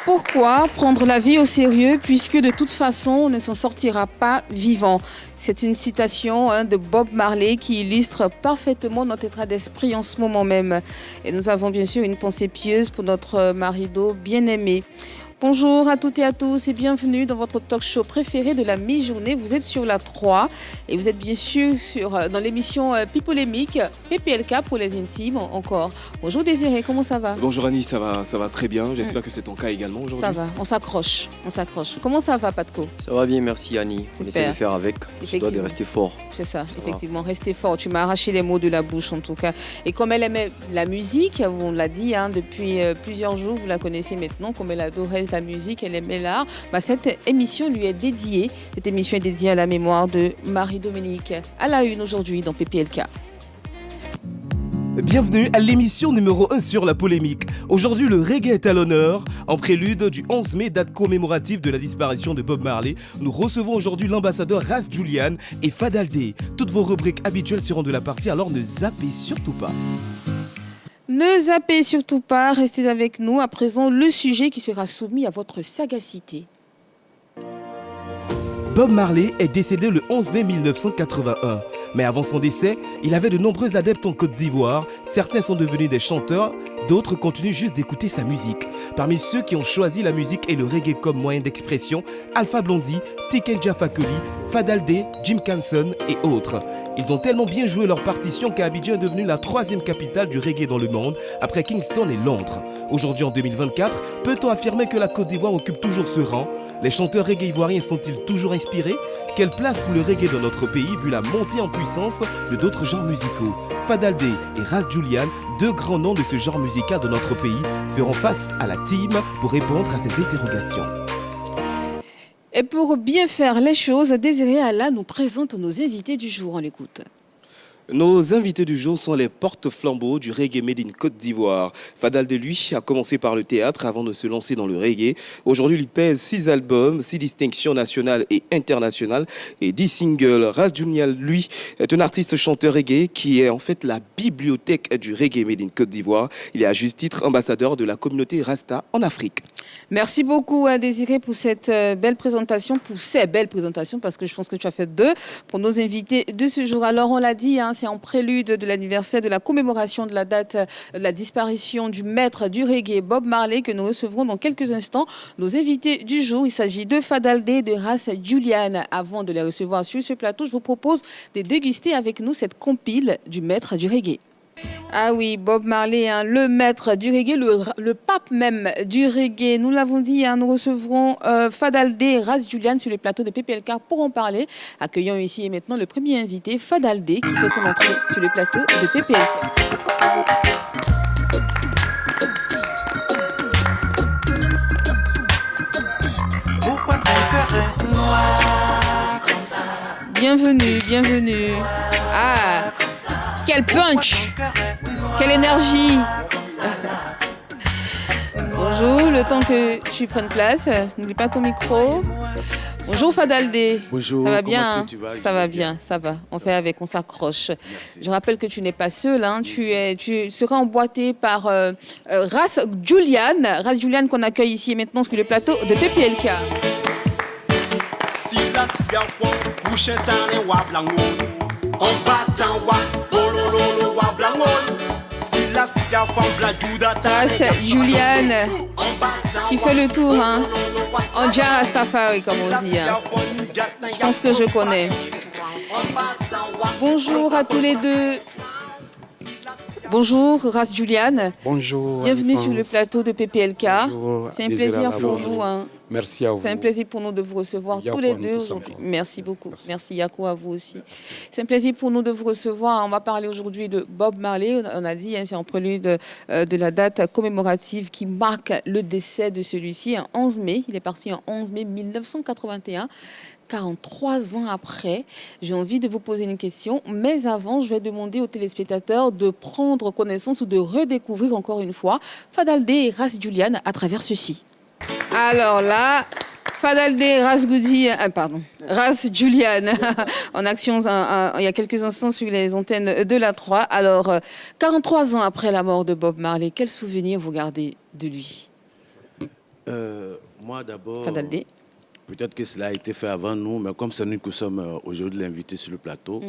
Pourquoi prendre la vie au sérieux puisque de toute façon on ne s'en sortira pas vivant? C'est une citation de Bob Marley qui illustre parfaitement notre état d'esprit en ce moment même. Et nous avons bien sûr une pensée pieuse pour notre Marido bien-aimé. Bonjour à toutes et à tous et bienvenue dans votre talk show préféré de la mi-journée. Vous êtes sur la 3 et vous êtes bien sûr dans l'émission Pipolémique, PPLK pour les intimes encore. Bonjour Désiré, comment ça va? Bonjour Annie, ça va très bien. J'espère que c'est ton cas également aujourd'hui. Ça va, on s'accroche. Comment ça va Patko? Ça va bien, merci Annie. Super. On essaie de faire avec. On se doit de rester fort. C'est ça, effectivement, rester fort. Tu m'as arraché les mots de la bouche en tout cas. Et comme elle aimait la musique, on l'a dit depuis plusieurs jours, vous la connaissez maintenant, comme elle adorait la musique, elle aimait l'art, cette émission lui est dédiée. Cette émission est dédiée à la mémoire de Marie-Dominique. À la une aujourd'hui dans PPLK. Bienvenue à l'émission numéro 1 sur la polémique. Aujourd'hui, le reggae est à l'honneur. En prélude du 11 mai, date commémorative de la disparition de Bob Marley, nous recevons aujourd'hui l'ambassadeur Ras Julian et Fadaldé. Toutes vos rubriques habituelles seront de la partie, alors ne zappez surtout pas. Ne zappez surtout pas, restez avec nous. À présent, le sujet qui sera soumis à votre sagacité. Bob Marley est décédé le 11 mai 1981. Mais avant son décès, il avait de nombreux adeptes en Côte d'Ivoire. Certains sont devenus des chanteurs, d'autres continuent juste d'écouter sa musique. Parmi ceux qui ont choisi la musique et le reggae comme moyen d'expression, Alpha Blondy, Tiken Jah Fakoly, Fadaldé, Jim Camson et autres. Ils ont tellement bien joué leur partition qu'Abidjan est devenue la 3e capitale du reggae dans le monde, après Kingston et Londres. Aujourd'hui en 2024, peut-on affirmer que la Côte d'Ivoire occupe toujours ce rang? Les chanteurs reggae ivoiriens sont-ils toujours inspirés? Quelle place pour le reggae dans notre pays vu la montée en puissance de d'autres genres musicaux? Fadaldé et Ras Julian, deux grands noms de ce genre musical de notre pays, feront face à la team pour répondre à ces interrogations. Et pour bien faire les choses, Désiré Allah nous présente nos invités du jour. On l'écoute. Nos invités du jour sont les porte-flambeaux du reggae made in Côte d'Ivoire. Fadaldé, lui, a commencé par le théâtre avant de se lancer dans le reggae. Aujourd'hui, il pèse 6 albums, 6 distinctions nationales et internationales et 10 singles. Ras Julian, lui, est un artiste chanteur reggae qui est en fait la bibliothèque du reggae made in Côte d'Ivoire. Il est à juste titre ambassadeur de la communauté Rasta en Afrique. Merci beaucoup à Désiré pour cette belle présentation, pour ces belles présentations, parce que je pense que tu as fait 2 pour nos invités de ce jour. Alors on l'a dit, c'est en prélude de l'anniversaire de la commémoration de la date de la disparition du maître du reggae Bob Marley que nous recevrons dans quelques instants. Nos invités du jour, il s'agit de Fadaldé et de Ras Julian. Avant de les recevoir sur ce plateau, je vous propose de déguster avec nous cette compile du maître du reggae. Ah oui, Bob Marley, le maître du reggae, le pape même du reggae. Nous l'avons dit, nous recevrons Fadaldé et Ras Julian sur le plateau de PPLK pour en parler. Accueillons ici et maintenant le premier invité, Fadaldé, qui fait son entrée sur le plateau de PPLK. Bienvenue. Ah, quel punch, quelle énergie. Bonjour, le temps que tu prennes place, n'oublie pas ton micro. Bonjour Fadaldé. Bonjour, ça va bien, comment est-ce que tu vas? Ça va bien, ça va. On fait avec, on s'accroche. Merci. Je rappelle que tu n'es pas seul, tu seras emboîté par Ras Julian qu'on accueille ici et maintenant sur le plateau de PPLK. Ras Julian qui fait le tour, en Jah Rastafari comme on dit. Je pense que je connais. Bonjour à tous les deux. Bonjour Ras Julian. Bonjour. Bienvenue sur le plateau de PPLK. Bonjour. C'est un plaisir pour nous. Merci à vous. C'est un plaisir pour nous de vous recevoir Yako, tous les nous deux tous aujourd'hui. ensemble. Merci beaucoup. Merci. Merci Yako, à vous aussi. C'est un plaisir pour nous de vous recevoir. On va parler aujourd'hui de Bob Marley. On a dit, c'est en prélude de la date commémorative qui marque le décès de celui-ci, en 11 mai. Il est parti en 11 mai 1981. 43 ans après, j'ai envie de vous poser une question, mais avant, je vais demander aux téléspectateurs de prendre connaissance ou de redécouvrir encore une fois Fadaldé et Ras Julian à travers ceci. Alors là, Fadaldé, Ras Julian en action il y a quelques instants sur les antennes de la 3. Alors, 43 ans après la mort de Bob Marley, quel souvenir vous gardez de lui? Moi, d'abord, Fadaldé. peut-être que cela a été fait avant nous, mais comme c'est nous qui sommes aujourd'hui l'invité sur le plateau,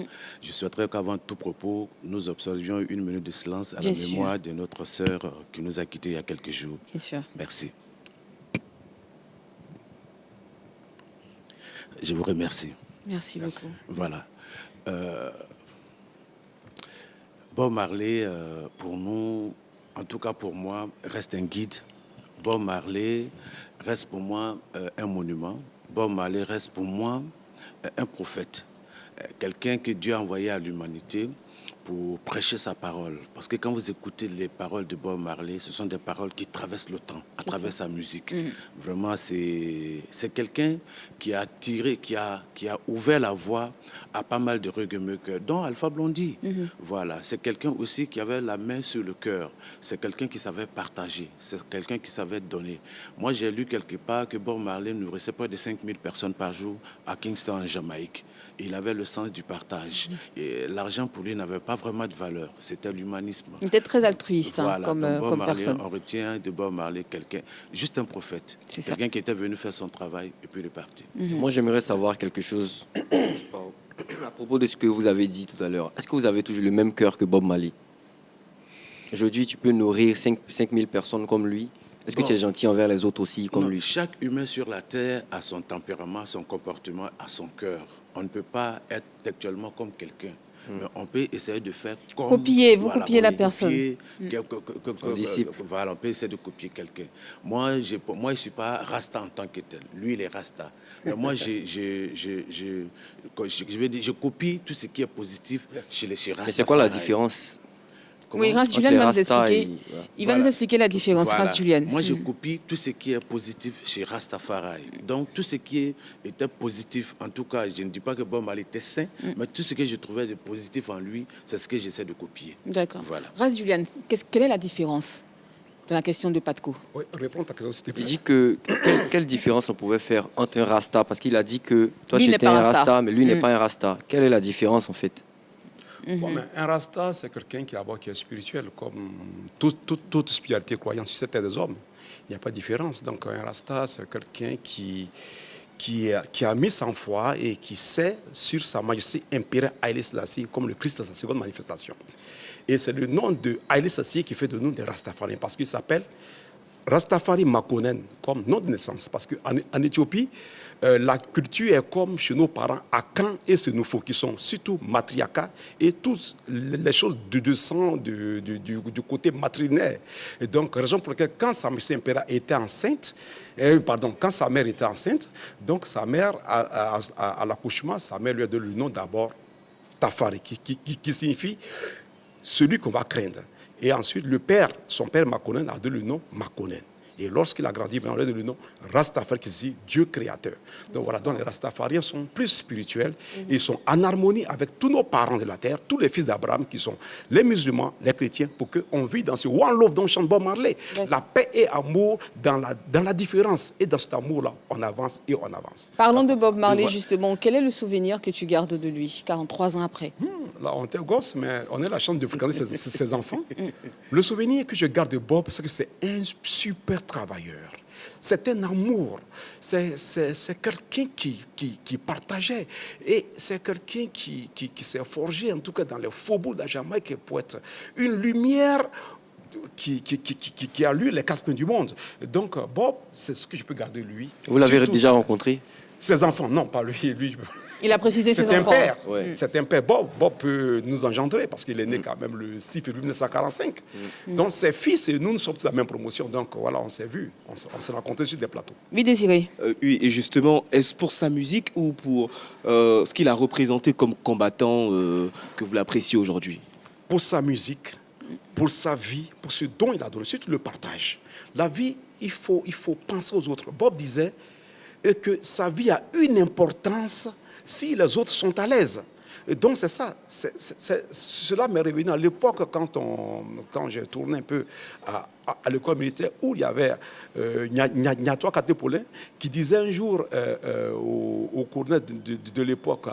je souhaiterais qu'avant tout propos, nous observions une minute de silence à Bien la sûr. mémoire de notre sœur qui nous a quittés il y a quelques jours. Bien sûr. Merci. Je vous remercie. Merci beaucoup. Voilà. Bob Marley, pour nous, en tout cas pour moi, reste un guide. Bob Marley reste pour moi un monument. Bob Marley reste pour moi un prophète. Quelqu'un que Dieu a envoyé à l'humanité pour prêcher sa parole. Parce que quand vous écoutez les paroles de Bob Marley, ce sont des paroles qui traversent le temps, à travers sa musique. Vraiment, c'est quelqu'un qui a tiré, qui a ouvert la voie à pas mal de reggae-makers, dont Alpha Blondy. Voilà, c'est quelqu'un aussi qui avait la main sur le cœur. C'est quelqu'un qui savait partager. C'est quelqu'un qui savait donner. Moi, j'ai lu quelque part que Bob Marley nourrissait près de 5000 personnes par jour à Kingston, en Jamaïque. Il avait le sens du partage. Et l'argent pour lui n'avait pas vraiment de valeur. C'était l'humanisme. Il était très altruiste Voilà. comme Bob Marley, personne. on retient de Bob Marley quelqu'un, juste un prophète. C'est ça. Quelqu'un qui était venu faire son travail et puis il est parti. Moi, j'aimerais savoir quelque chose à propos de ce que vous avez dit tout à l'heure. Est-ce que vous avez toujours le même cœur que Bob Marley? Aujourd'hui, tu peux nourrir 5000 personnes comme lui. Est-ce que tu es gentil envers les autres aussi comme Non, lui? chaque humain sur la terre a son tempérament, son comportement, a son cœur. On ne peut pas être textuellement comme quelqu'un. Mais on peut essayer de faire comme... Copier, vous copiez la personne. Disciple. Voilà, on peut essayer de copier quelqu'un. Moi, je ne suis pas Rasta en tant que tel. Lui, il est Rasta. Mais moi, je veux dire, je copie tout ce qui est positif chez Rasta. Mais c'est quoi la différence? Oui, Ras Entre Julien les va nous Rastas expliquer. Il va nous expliquer la différence, Voilà. Ras Julien. Moi, je copie tout ce qui est positif chez Rastafari. Donc, tout ce qui était positif, en tout cas, je ne dis pas que Bob Marley était saint, mais tout ce que je trouvais de positif en lui, c'est ce que j'essaie de copier. D'accord. Voilà. Ras Julien, quelle est la différence dans la question de Patco? Oui, réponds à ta question, s'il te plaît. Il dit que quelle différence on pouvait faire entre un Rasta, parce qu'il a dit que toi Lui, il tu n'est étais pas un Rasta. Rasta, mais lui n'est pas un Rasta. Quelle est la différence en fait? Bon, mais un Rasta, c'est quelqu'un qui est spirituel, comme toute spiritualité croyante sur cette terre des hommes. Il n'y a pas de différence. Donc, un Rasta, c'est quelqu'un qui a mis sa foi et qui sait sur sa majesté impériale Haïlé Selassie, comme le Christ dans sa seconde manifestation. Et c'est le nom de Haïlé Selassie qui fait de nous des Rastafariens, parce qu'il s'appelle Rastafari Makonnen, comme nom de naissance. Parce qu'en Éthiopie, la culture est comme chez nos parents, Akan et Senufo, qui sont surtout matriarcat et toutes les choses de sang, du côté matrinaire. Et donc, raison pour laquelle, quand sa mère impériale était enceinte, quand sa mère était enceinte, donc sa mère, à l'accouchement, sa mère lui a donné le nom d'abord Tafari, qui signifie celui qu'on va craindre. Et ensuite, son père Makonnen a donné le nom Makonnen. Et lorsqu'il a grandi, on lui a donné le nom Rastafari, qui signifie Dieu créateur. Donc voilà, donc les Rastafariens sont plus spirituels et ils sont en harmonie avec tous nos parents de la terre, tous les fils d'Abraham qui sont les musulmans, les chrétiens, pour qu'on vive dans ce one love dont chante Bob Marley. La paix et amour dans la différence. Et dans cet amour-là, on avance et on avance. Parlons de Bob Marley, Voilà. justement. Quel est le souvenir que tu gardes de lui, 43 ans après? Là, on était gosse, mais on a la chance de fréquenter ses enfants. Le souvenir que je garde de Bob, c'est que c'est un super travailleur. C'est un amour. C'est quelqu'un qui partageait. Et c'est quelqu'un qui s'est forgé, en tout cas dans les faubourgs de la Jamaïque, pour être une lumière qui allume les quatre coins du monde. Donc, Bob, c'est ce que je peux garder de lui. Vous l'avez Surtout déjà rencontré? ses enfants, non, pas lui. Il a précisé ses C'est un enfants. père. Ouais. C'est un père. Bob peut nous engendrer parce qu'il est né quand même le 6 février 1945. Donc ses fils et nous sommes tous la même promotion. Donc voilà, on s'est vus. On s'est rencontrés sur des plateaux. Oui, Désiré. Oui, et justement, est-ce pour sa musique ou pour ce qu'il a représenté comme combattant que vous l'appréciez aujourd'hui? Pour sa musique, pour sa vie, pour ce dont il a donné, surtout le partage. La vie, il faut penser aux autres. Bob disait que sa vie a une importance si les autres sont à l'aise. Et donc c'est ça. Cela m'est revenu à l'époque quand j'ai tourné un peu à l'école militaire où il y avait Niatoua Katepolin qui disait un jour au colonel de l'époque,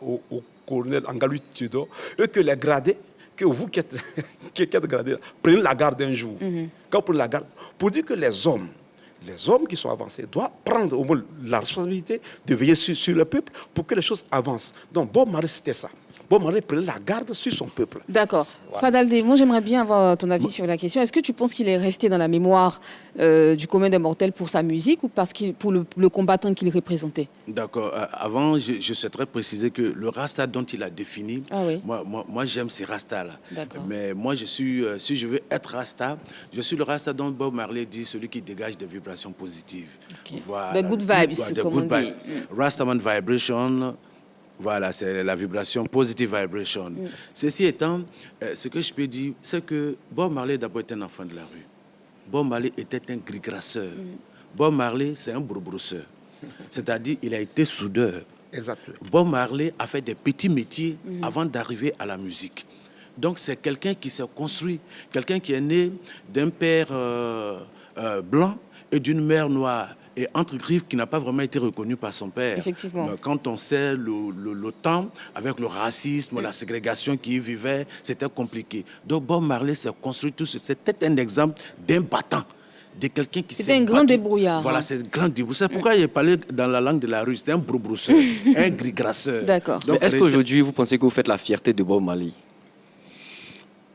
au colonel Angalou Tudor, que les gradés, que vous qui êtes gradés, prenez la garde un jour. Quand vous prenez la garde, pour dire que les hommes, les hommes qui sont avancés doivent prendre au moins la responsabilité de veiller sur le peuple pour que les choses avancent. Donc Bob Marley, c'était ça. Bob Marley prenait la garde sur son peuple. D'accord. Voilà. Fadaldé, moi j'aimerais bien avoir ton avis sur la question. Est-ce que tu penses qu'il est resté dans la mémoire du commun des mortels pour sa musique ou pour le combattant qu'il représentait? D'accord. Avant, je souhaiterais préciser que le Rasta dont il a défini, Ah oui. moi j'aime ces Rastas-là. D'accord. Mais moi, si je veux être Rasta, je suis le Rasta dont Bob Marley dit celui qui dégage des vibrations positives. Ok. Voilà. The good vibes, Ouais, the comme good on dit. vibes. Rastaman vibration. Voilà, c'est la vibration, positive vibration. Ceci étant, ce que je peux dire, c'est que Bob Marley d'abord était un enfant de la rue. Bob Marley était un gris-grasseur. Bob Marley, c'est un broubrousseur. C'est-à-dire, il a été soudeur. Exactement. Bob Marley a fait des petits métiers avant d'arriver à la musique. Donc, c'est quelqu'un qui s'est construit, quelqu'un qui est né d'un père blanc et d'une mère noire. Et entre griffes qui n'a pas vraiment été reconnu par son père. Effectivement. Mais quand on sait le temps, avec le racisme, la ségrégation qui y vivait, c'était compliqué. Donc Bob Marley s'est construit tout ça. C'était un exemple d'un battant, de quelqu'un qui s'est C'était un grand battu. débrouillard. Voilà, Hein. c'est un grand débrouillard. C'est pourquoi il parlait dans la langue de la rue. C'était un broubrousseur, un gris-grasseur. D'accord. Donc, Mais est-ce qu'aujourd'hui, vous pensez que vous faites la fierté de Bob Marley?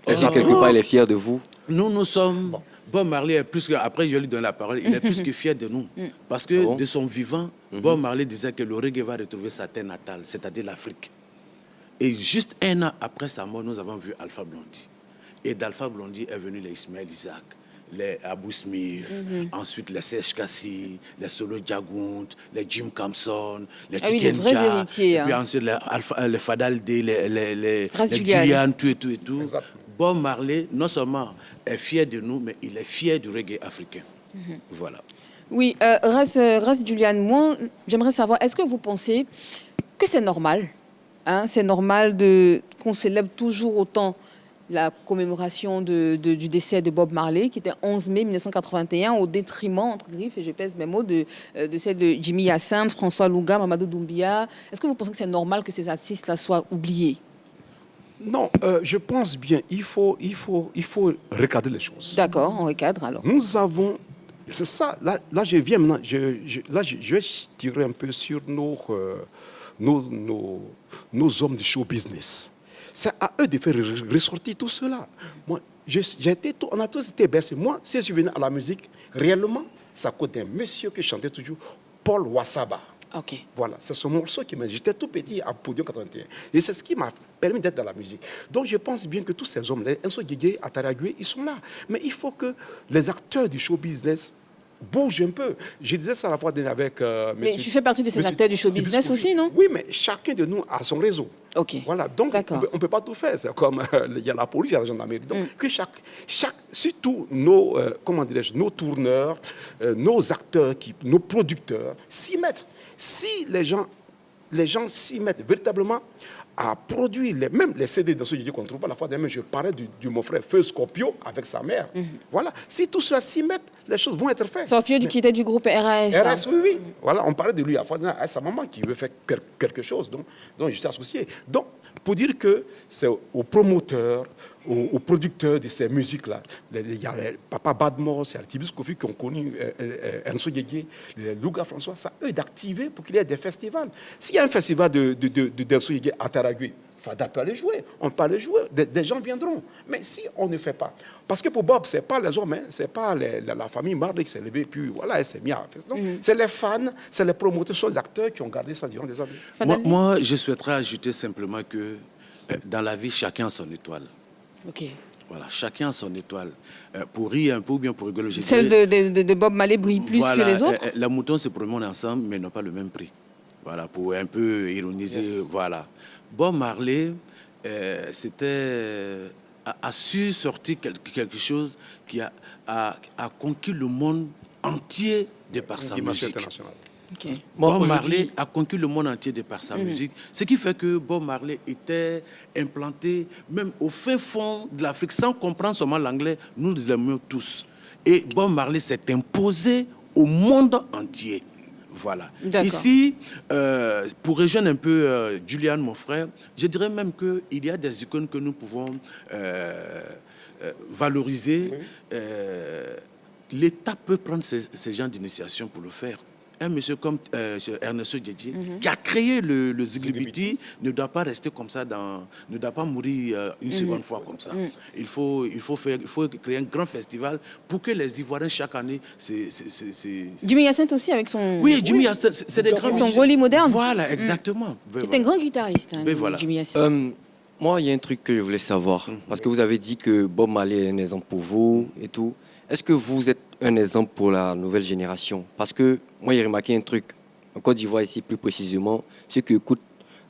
Est-ce que Oh. quelque part, il est fier de vous? nous sommes... Bob Marley est plus que... Après, je lui donne la parole. Il est plus que fier de nous. Parce que Ah bon? de son vivant, Bob Marley disait que le reggae va retrouver sa terre natale, c'est-à-dire l'Afrique. Et juste un an après sa mort, nous avons vu Alpha Blondy. Et d'Alpha Blondy est venu les Ismaël Isaac, les Abu Smith, ensuite les Serge Kassi, les Solo Jagunt, les Jim Campson, les Ah oui, les Chicken vrais Jah, héritiers, et puis hein. ensuite les Fadal D, les Ras Julian. Julian, tout et tout et tout. Exactement. Bob Marley, non seulement est fier de nous, mais il est fier du reggae africain. Voilà. Oui, Ras Julian, moi j'aimerais savoir, est-ce que vous pensez que c'est normal, hein, c'est normal qu'on célèbre toujours autant la commémoration du décès de Bob Marley, qui était 11 mai 1981, au détriment, entre griffes, et je pèse mes mots, de celle de Jimmy Hyacinthe, François Louga, Mamadou Doumbia. Est-ce que vous pensez que c'est normal que ces artistes-là soient oubliés? Non, je pense bien, il faut recadrer les choses. D'accord, on recadre alors. Nous avons, c'est ça, là je viens maintenant, je vais tirer un peu sur nos hommes de show business. C'est à eux de faire ressortir tout cela. Moi, on a tous été bercés. Moi, si je venais à la musique, réellement, ça coûte un monsieur qui chantait toujours, Paul Wassaba. Ok. Voilà, c'est ce morceau qui m'a... J'étais tout petit à Podium 81. Et c'est ce qui m'a permis d'être dans la musique. Donc je pense bien que tous ces hommes, les Enso Guégué, Ataragué, ils sont là. Mais il faut que les acteurs du show business bougent un peu. Je disais ça la fois dernière avec... Mais tu fais partie de ces acteurs du show business aussi, non? Oui, mais chacun de nous a son réseau. Ok. Voilà, donc D'accord. on ne peut pas tout faire. C'est comme il y a la police, il y a la gendarmerie. Donc que surtout nos, comment dirais-je, nos tourneurs, nos acteurs, nos producteurs s'y mettent. Si les gens s'y mettent véritablement à produire même les CD dans ce qu'on trouve pas la fois dernière, je parlais de mon frère Feu Scorpio avec sa mère. Voilà, si tout cela s'y met, les choses vont être faites. Scorpio qui était du groupe RAS. hein. RS, oui. Voilà, on parlait de lui à la fois dernière, à sa maman qui veut faire quelque chose, donc je suis associé. Donc, pour dire que c'est aux promoteurs, aux producteurs de ces musiques-là, il y a les Papa Badmore, c'est Altibus Kofi qui ont connu Enso Guégué, les Louga François, c'est à eux d'activer pour qu'il y ait des festivals. S'il y a un festival d'Enso Guégué à Taragui, Fada peut aller jouer, on peut aller jouer, des gens viendront. Mais si on ne fait pas, parce que pour Bob, ce n'est pas les hommes, hein, ce n'est pas la famille Marley qui s'est levée, puis voilà, elle s'est mise à faire. Non, c'est les fans, c'est les promoteurs, ce sont les acteurs qui ont gardé ça durant des années. Moi, je souhaiterais ajouter simplement que dans la vie, chacun a son étoile. Ok. Voilà, chacun a son étoile. Pour rire un peu ou bien pour rigoler. je Celle dirais, de Bob Marley brille plus voilà, que les autres? Les moutons se promènent ensemble, mais n'ont pas le même prix. Voilà, pour un peu ironiser. Yes. Voilà. Bob Marley, a su sortir quelque chose qui a conquis le monde entier de par sa Dimension musique. internationale. Ok. Moi, Bob aujourd'hui- Marley a conquis le monde entier de par sa musique, ce qui fait que Bob Marley était implanté même au fin fond de l'Afrique, sans comprendre seulement l'anglais, nous l'aimions tous. Et Bob Marley s'est imposé au monde entier. Voilà. D'accord. Ici, pour rejoindre un peu Julian, mon frère, je dirais même qu'il y a des icônes que nous pouvons valoriser. l'État peut prendre ces genres d'initiation pour le faire. Un monsieur comme Ernesto Djedje, qui a créé le Ziglibiti, ne doit pas rester comme ça, ne doit pas mourir une seconde fois comme ça. Il faut créer un grand festival pour que les Ivoiriens, chaque année, Jimmy Hyacinthe aussi, avec son... Oui, Jimmy Hyacinthe, c'est des grands... Son volley moderne. Voilà, exactement. C'est un grand guitariste, hein, voilà. Jimmy Hyacinthe. Moi, il y a un truc que je voulais savoir. Parce que vous avez dit que Bob Marley est un exemple pour vous et tout. Est-ce que vous êtes un exemple pour la nouvelle génération? Parce que moi, j'ai remarqué un truc. En Côte d'Ivoire, ici, plus précisément, ceux qui écoutent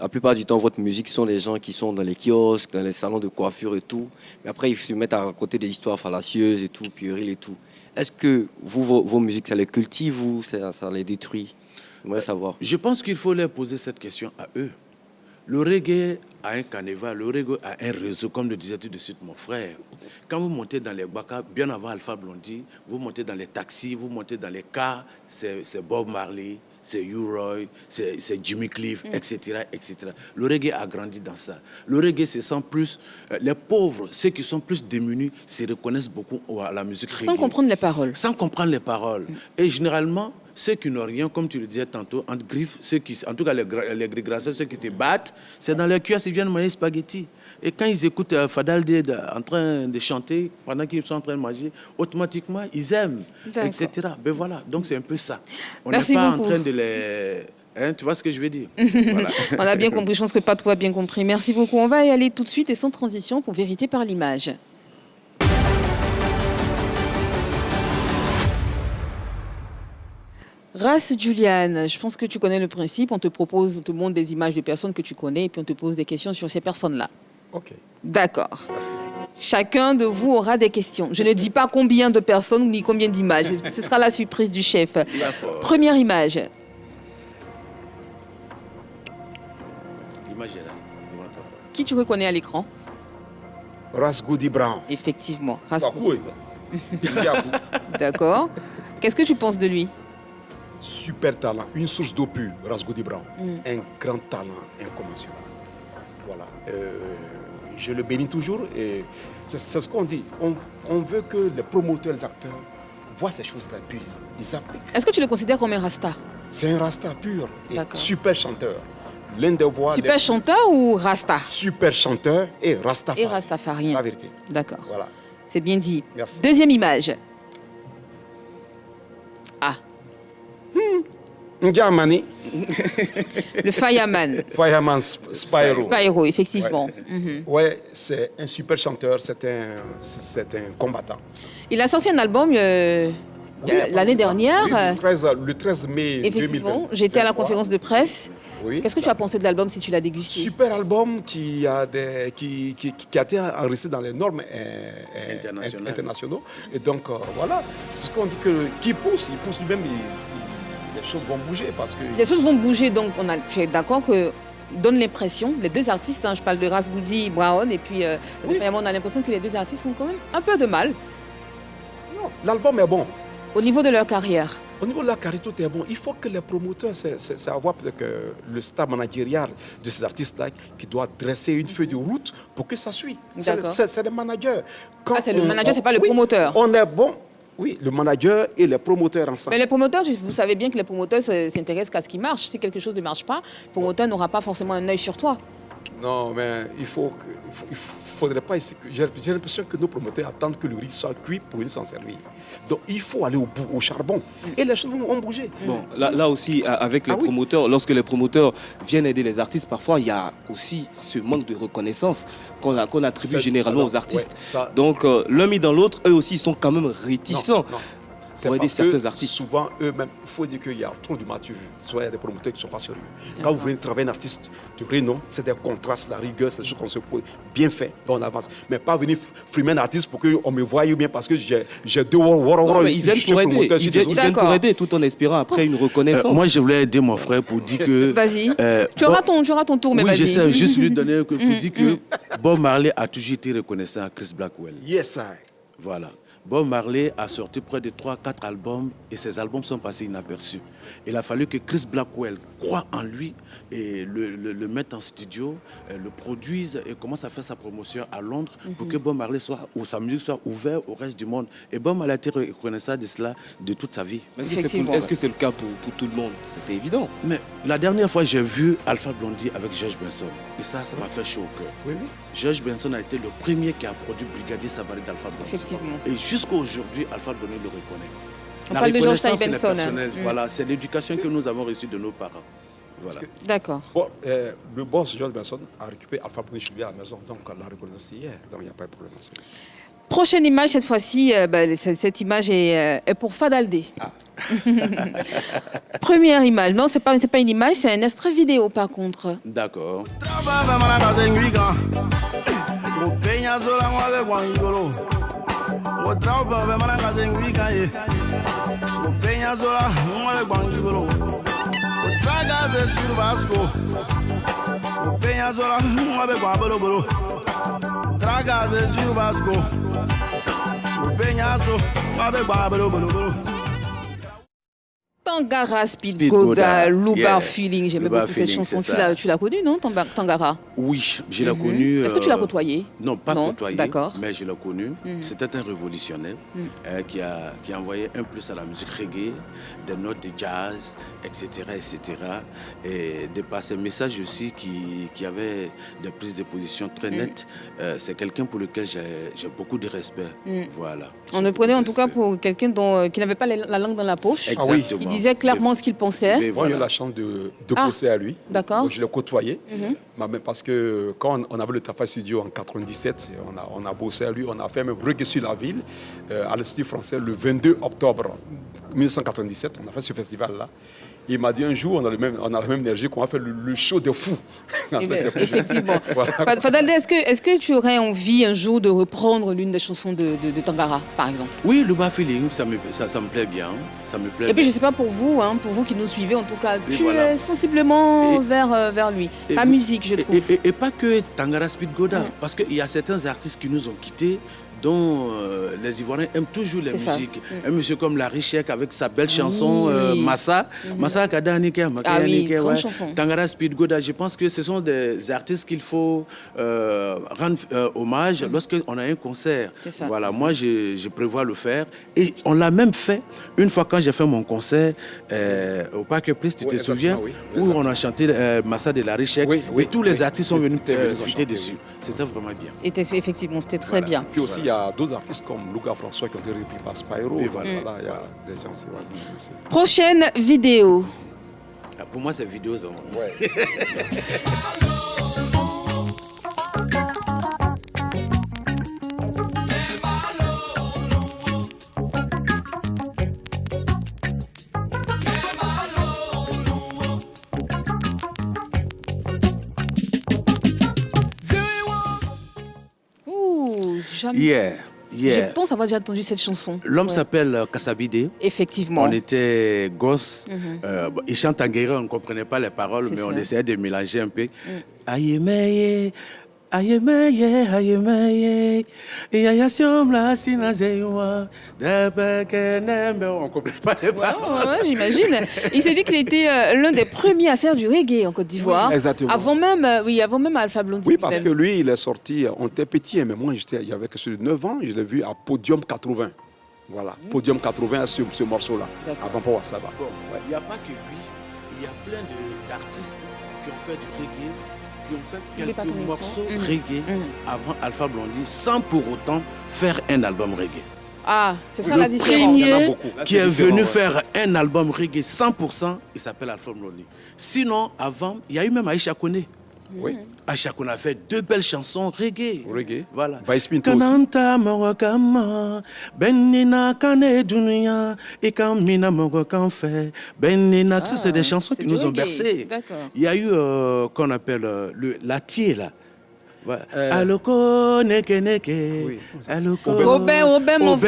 la plupart du temps votre musique sont des gens qui sont dans les kiosques, dans les salons de coiffure et tout. Mais après, ils se mettent à raconter des histoires fallacieuses et tout, puériles et tout. Est-ce que vos musiques, ça les cultive ou ça les détruit? J'aimerais savoir. Je pense qu'il faut leur poser cette question à eux. Le reggae a un carnaval, le reggae a un réseau, comme le disait tout de suite mon frère. Quand vous montez dans les Baka, bien avant Alpha Blondy, vous montez dans les taxis, vous montez dans les cars, c'est Bob Marley, c'est U-Roy, c'est Jimmy Cliff, etc., etc. Le reggae a grandi dans ça. Le reggae, c'est sans plus... les pauvres, ceux qui sont plus démunis, se reconnaissent beaucoup à la musique reggae. Sans comprendre les paroles. Sans comprendre les paroles. Et généralement, ceux qui n'ont rien, comme tu le disais tantôt, entre griffes, en tout cas les grasseurs, ceux qui se battent, c'est dans leur cuir, ils viennent manger spaghetti. Et quand ils écoutent Fadal en train de chanter, pendant qu'ils sont en train de manger, automatiquement, ils aiment, etc. Ben voilà, donc c'est un peu ça. On n'est pas en train de les... Hein, tu vois ce que je veux dire? Voilà. On a bien compris, je pense que Patou a bien compris. Merci beaucoup. On va y aller tout de suite et sans transition pour Vérité par l'image. Ras Juliane, je pense que tu connais le principe. On te montre des images de personnes que tu connais et puis on te pose des questions sur ces personnes-là. Ok. D'accord. Chacun de vous aura des questions. Je ne dis pas combien de personnes ni combien d'images. Ce sera la surprise du chef. Première image. L'image est là, devant toi. Qui tu reconnais à l'écran? Ras Goody Brown. Effectivement. Ras Goody. D'accord. Qu'est-ce que tu penses de lui? Super talent, une source d'eau pure, Ras Goody Brown. Un grand talent incommensurable. Voilà. Je le bénis toujours et c'est ce qu'on dit. On veut que les promoteurs, les acteurs voient ces choses-là, puis ils appliquent. Est-ce que tu le considères comme un rasta? C'est un rasta pur et super chanteur. L'un des voix... Super chanteur ou rasta? Super chanteur et rastafarien. Et rastafarien. La vérité. D'accord. Voilà. C'est bien dit. Merci. Deuxième image. Ah. N'Djamani. Le fireman. Fireman Spyro. Spyro, effectivement. Ouais, ouais, c'est un super chanteur, c'est un combattant. Il a sorti un album l'année dernière. Oui, le 13 mai effectivement, 2020. J'étais à la conférence de presse. Oui. Qu'est-ce que tu as pensé de l'album si tu l'as dégusté? Super album qui a été enregistré dans les normes internationaux. Et donc, voilà, c'est ce qu'on dit qu'il pousse, il pousse lui-même, les choses vont bouger parce que... Les choses vont bouger, donc tu es d'accord que donne l'impression, les deux artistes, hein, je parle de Ras Goody Brown et puis on a l'impression que les deux artistes ont quand même un peu de mal. Non, l'album est bon. Au niveau de leur carrière? Au niveau de la carrière, tout est bon. Il faut que les promoteurs, c'est avoir peut-être le staff managérial de ces artistes-là qui doit dresser une feuille de route pour que ça suive. C'est le manager. C'est le manager, c'est pas le promoteur. On est bon. Oui, le manager et les promoteurs ensemble. Mais les promoteurs, vous savez bien que les promoteurs s'intéressent qu'à ce qui marche. Si quelque chose ne marche pas, le promoteur n'aura pas forcément un œil sur toi. Non, mais il faudrait pas... J'ai l'impression que nos promoteurs attendent que le riz soit cuit pour ils s'en servir. Donc, il faut aller au charbon. Et les choses vont bouger. Bon, là aussi, avec les promoteurs, lorsque les promoteurs viennent aider les artistes, parfois, il y a aussi ce manque de reconnaissance qu'on attribue généralement aux artistes. Ouais, donc, l'un mis dans l'autre, eux aussi, ils sont quand même réticents. Non. C'est parce certains artistes. Souvent, eux-mêmes, il faut dire qu'il y a trop de matu vu. Soit il y a des promoteurs qui ne sont pas sérieux. Quand vous venez travailler un artiste de renom, c'est des contrastes, la rigueur, c'est des choses qu'on se pose bien fait, on avance. Mais pas venir frimer un artiste pour qu'on me voie ou bien parce que j'ai deux ils viennent pour aider. Ils viennent pour aider tout en espérant après une reconnaissance. Moi, je voulais aider mon frère pour dire que... Vas-y. Tu auras ton tour, mais vas-y. Oui, j'essaie juste lui donner pour dire que Bob Marley a toujours été reconnaissant à Chris Blackwell. Yes, I. Voilà. Bob Marley a sorti près de 3-4 albums et ces albums sont passés inaperçus. Il a fallu que Chris Blackwell croie en lui et le mette en studio, le produise et commence à faire sa promotion à Londres pour que Bob Marley soit, ou sa musique soit ouverte au reste du monde. Et Bob Marley a été reconnaissant de cela de toute sa vie. Est-ce que c'est le cas pour tout le monde? C'est pas évident. Mais la dernière fois, j'ai vu Alpha Blondy avec George Benson. Et ça m'a fait chaud au cœur. Oui, oui. George Benson a été le premier qui a produit Brigadier Savary d'Alpha Blondy. Effectivement. Et jusqu'à aujourd'hui, Alpha Blondy le reconnaît. On La parle de George reconnaissance, c'est Benson. personnel. Voilà, c'est l'éducation que nous avons reçue de nos parents. Voilà. D'accord. Bon, le boss George Benson a récupéré Alpha Blondy chez lui à la maison, donc la reconnaissance c'est hier, donc il n'y a pas de problème. Prochaine image, cette fois-ci, cette image est pour Fadaldé. Première image. Non, c'est pas une image, c'est un extrait vidéo par contre. D'accord. Tangara, Speed Speed Goda, Goda, Lubar yeah. Feeling. J'aimais Lubar beaucoup cette Feeling, chanson. c'est ça. Tu l'as connue, non, Tangara? Oui, je l'ai connu. Est-ce que tu l'as côtoyé? Non, pas Non, côtoyé, d'accord. mais je l'ai connu. C'était un révolutionnaire qui a envoyé un plus à la musique reggae, des notes de jazz, etc. etc. Et de par ses messages aussi qui avait des prises de position très nettes. C'est quelqu'un pour lequel j'ai beaucoup de respect. Voilà. On le prenait en tout cas pour quelqu'un qui n'avait pas la langue dans la poche. Exactement. Il disait clairement ce qu'il pensait. Et Moi, j'ai eu voilà. la chance de bosser à lui. D'accord. Donc, je l'ai côtoyé. Mais parce que quand on avait le Tafa Studio en 97, on a bossé à lui. On a fait même Reggae sur la ville à l'Institut français le 22 octobre 1997. On a fait ce festival-là. Il m'a dit un jour, on a la même énergie qu'on va faire le show de fou. Effectivement. Voilà. Fadaldé, est-ce que tu aurais envie un jour de reprendre l'une des chansons de Tangara, par exemple? Oui, Lubar Feeling, ça me plaît bien. Ça me plaît Et puis bien. je sais pas pour vous qui nous suivez, en tout cas, Et tu voilà. es sensiblement Et- vers lui. La musique, je trouve. Et pas que Tangara Speed Goda, parce qu'il y a certains artistes qui nous ont quittés, dont les Ivoiriens aiment toujours les C'est ça. musiques. Un monsieur comme Larry Sheik avec sa belle chanson Oui. Massa, Massa Kadanike, Ah oui, grande chanson. Tangara Speed Goda. Je pense que ce sont des artistes qu'il faut rendre hommage lorsqu'on a un concert. C'est ça. Voilà, moi je prévois le faire. Et on l'a même fait une fois quand j'ai fait mon concert au Parc Place, tu Oui, te souviens, exactement, oui. où on a chanté Massa de Larry Sheik. Oui, oui, et tous les oui. artistes sont venus C'était venu fitter chanter, dessus. oui. C'était vraiment bien. Effectivement, c'était très Voilà. bien. Puis aussi, il y a d'autres artistes comme Luga François qui ont été repris par Spyro. Et Et voilà. voilà, il y a des gens, c'est vrai. c'est- Prochaine vidéo. Pour moi, c'est vidéo. Ça. Ouais. Ouh, jamais. Yeah, yeah. Je pense avoir déjà entendu cette chanson. L'homme Ouais. s'appelle Kassabide. Effectivement. On était gosses. Il chante en guérilla, on ne comprenait pas les paroles, C'est mais on ça. essayait de mélanger un peu. Ayemeye, ayemeye, ayemeye, yaya siomla sinazewa, debekenembe. On ne comprenait pas les Ouais, paroles. ouais, j'imagine. Il s'est dit qu'il était l'un des premiers à faire du reggae en Côte d'Ivoire. Oui, exactement. Avant même Alpha Blondy. Oui, parce que lui-même. lui, il est sorti, on était petit, mais moi, il y avait que 9 ans, je l'ai vu à Podium 80. Voilà, Podium 80 sur ce morceau-là, D'accord. avant Power Saba. Bon, il n'y a pas que lui, il y a plein d'artistes qui ont fait du reggae, qui ont fait N'oublie pas quelques ton micro. morceaux Mhm. reggae Mhm. avant Alpha Blondy, sans pour autant faire un album reggae. Ah, c'est ça Le la différence. Il y en a premier beaucoup. Là, qui c'est est différent, venu ouais. faire un album reggae 100%, il s'appelle Alpha Blondy. Sinon, avant, il y a eu même Aïcha Kone. Oui, Aïcha Kone a fait 2 belles chansons reggae. reggae. Voilà. Baïs Pinto aussi. Kananta Morokama, Benina Kane Dunia, et Kamina Morokanfe, Benina. Ça, c'est des chansons c'est qui du nous ont reggae. bercés. D'accord. Il y a eu, qu'on appelle la tier, là. Ouais. Aloko neke neke, Oui. aloko. Robin m'en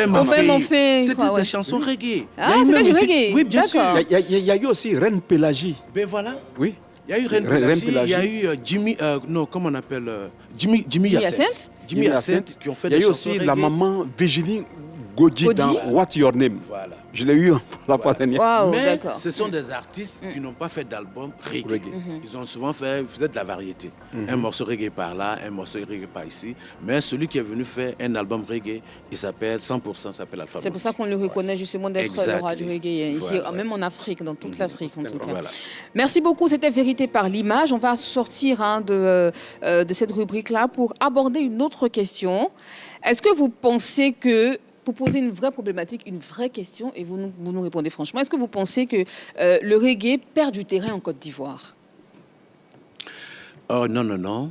fait, C'était quoi, ouais. des chansons reggae. Ah, Il y a eu c'était même du aussi- reggae. Oui, bien sûr. D'accord. Il y a eu aussi Reine Pélagie. Ben voilà. Oui. Il y a eu Reine Reine Pélagie, il y a Pélagie. eu Jimmy, non, comment on appelle Jimmy Jimmy Hyacinthe. Hyacinthe. Jimmy Hyacinthe, qui ont fait il y a des eu chansons aussi la reggae. maman Virginie Godji Godji. dans What's Your Name. Voilà. Je l'ai eu la fois dernière. Waouh, Mais d'accord. ce sont des artistes qui n'ont pas fait d'album reggae. Reggae. Ils ont souvent fait de la variété. Un morceau reggae par là, un morceau reggae par ici. Mais celui qui est venu faire un album reggae, il s'appelle 100%, s'appelle Alpha C'est pour ça qu'on le reconnaît justement d'être le roi du Exactly. reggae, ici, Voilà, même en Afrique, dans toute l'Afrique en tout cas. Voilà. Merci beaucoup, c'était Vérité par l'image. On va sortir de cette rubrique-là pour aborder une autre question. Est-ce que vous pensez que, pour poser une vraie problématique, une vraie question, et vous nous répondez franchement, est-ce que vous pensez que le reggae perd du terrain en Côte d'Ivoire? Oh non, non, non.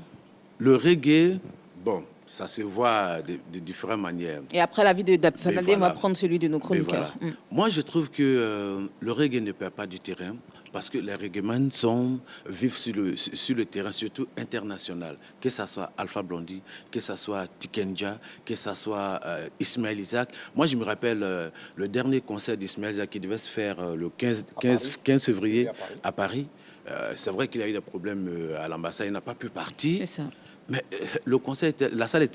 Le reggae, bon, ça se voit de différentes manières. Et après l'avis de Fadalé, on va voilà. prendre celui de nos Mais chroniqueurs. voilà. Moi, je trouve que le reggae ne perd pas du terrain parce que les reggaeman vivent sur le terrain, surtout international. Que ce soit Alpha Blondy, que ce soit Tikenja, que ce soit Ismaël Isaac. Moi, je me rappelle le dernier concert d'Ismaël Isaac qui devait se faire le 15 février à Paris. C'est vrai qu'il a eu des problèmes à l'ambassade, il n'a pas pu partir. C'est ça. Mais le concert, la salle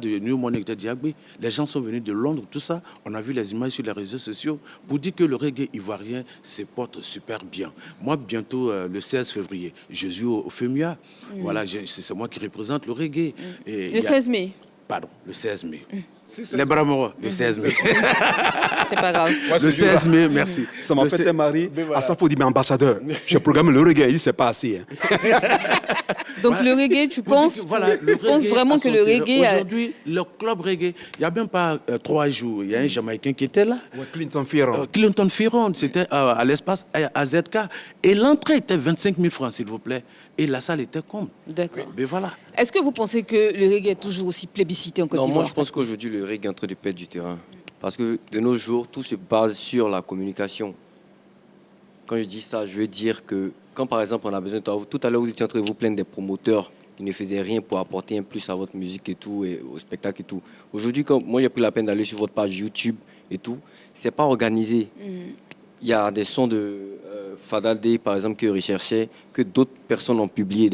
de New Morning était Diagbe. Les gens sont venus de Londres, tout ça. On a vu les images sur les réseaux sociaux pour dire que le reggae ivoirien se porte super bien. Moi, bientôt, le 16 février, je joue au FEMIA. Voilà, c'est moi qui représente le reggae. Et Le 16 mai, Pardon, le 16 mai. Les Bramoro, le 16 mai. c'est pas grave. Ouais, Le 16 mai, merci. Ça m'a Le fait se- un mari. Mais voilà. À ça, il faut dire, mais ambassadeur, je programme le reggae, il dit, c'est pas assez. Hein. Donc le reggae, tu Pour dire penses, que, voilà, le tu penses reggae vraiment a que son le terrain. reggae... Aujourd'hui, le club reggae, il n'y a même pas 3 jours, il y a un Jamaïcain qui était là. Ouais, Clinton Ferron. Clinton Ferron, c'était à l'espace AZK. Et l'entrée était 25 000 francs, s'il vous plaît. Et la salle était comble. D'accord. Mais voilà. Est-ce que vous pensez que le reggae est toujours aussi plébiscité en Côte Non, d'Ivoire? moi je pense qu'aujourd'hui le reggae est en train de perdre du terrain. Parce que de nos jours, tout se base sur la communication. Quand je dis ça, je veux dire que quand par exemple on a besoin de toi, tout à l'heure vous étiez en train de vous plaindre des promoteurs qui ne faisaient rien pour apporter un plus à votre musique et tout, et au spectacle et tout. Aujourd'hui, quand moi j'ai pris la peine d'aller sur votre page YouTube et tout, c'est pas organisé. Il y a des sons de Fada Day, par exemple, que je recherchais, que d'autres personnes ont publié.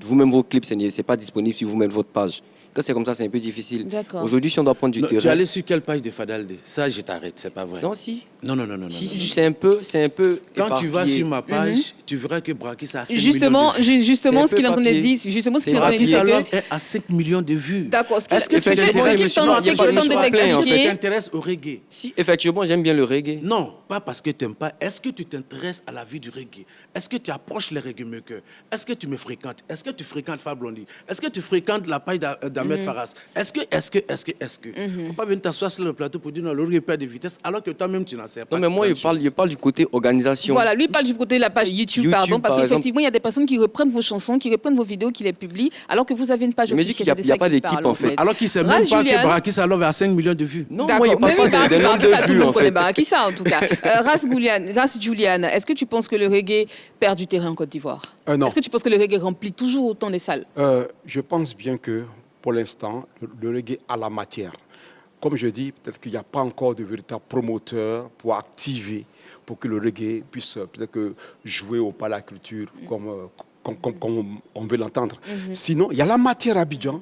Vous-même, vos clips, ce n'est pas disponible sur vous-même votre page. Quand c'est comme ça, c'est un peu difficile. D'accord. Aujourd'hui, si on doit prendre du Non, tu es terrain... allé sur quelle page de Fadalde? Ça, je t'arrête, c'est pas vrai. Non, si. Non, non, non, non. Si, non, si, non. c'est un peu Quand tu vas éparpillé. sur ma page, tu verras que Brakis a 5 Justement, millions de vues. justement, C'est un ce qu'il est en train de peu dire, justement, ce qu'il est en train de Brakis dire, c'est alors que... est à 5 millions de vues. D'accord. Est-ce que tu Effectivement, t'intéresses je me suis- non, il y a c'est pas qu'il de tente de choix plein, en fait. tu t'expliquer. t'intéresses au reggae? Si, effectivement, j'aime bien le reggae. Non, pas parce que tu n'aimes pas. Est-ce que tu t'intéresses à la vie du reggae? Est-ce que tu approches les reggae makers? Est-ce que tu me fréquentes? Est-ce que tu fréquentes Fab Blondy? Est-ce que tu fréquentes la page d'Ahmed Faras? Est-ce que faut pas venir t'asseoir sur le plateau pour dire non, le reggae perd de vitesse alors que toi-même tu n'en sais pas. Non, mais moi, je parle du côté organisation. Voilà, lui il parle du côté de la page YouTube, pardon, parce par qu'effectivement, il y a des personnes qui reprennent vos chansons, qui reprennent vos vidéos, qui les publient, alors que vous avez une page Je me dis officielle. qu'il y a pas d'équipe, en fait. Alors qu'il ne sait Ras même pas Julian. que Brakis alors a 5 millions de vues. Non, D'accord, moi, je parle pas des nombres Barakissa, de tout le vues, monde en connaît fait. Barakissa, en tout cas. Ras Julian, est-ce que tu penses que le reggae perd du terrain en Côte d'Ivoire? Non. Est-ce que tu penses que le reggae remplit toujours autant les salles? Je pense bien que, pour l'instant, le reggae a la matière. Comme je dis, peut-être qu'il n'y a pas encore de véritable promoteur pour activer, pour que le reggae puisse peut-être que jouer au Palais de la Culture comme on veut l'entendre. Sinon, il y a la matière à Abidjan.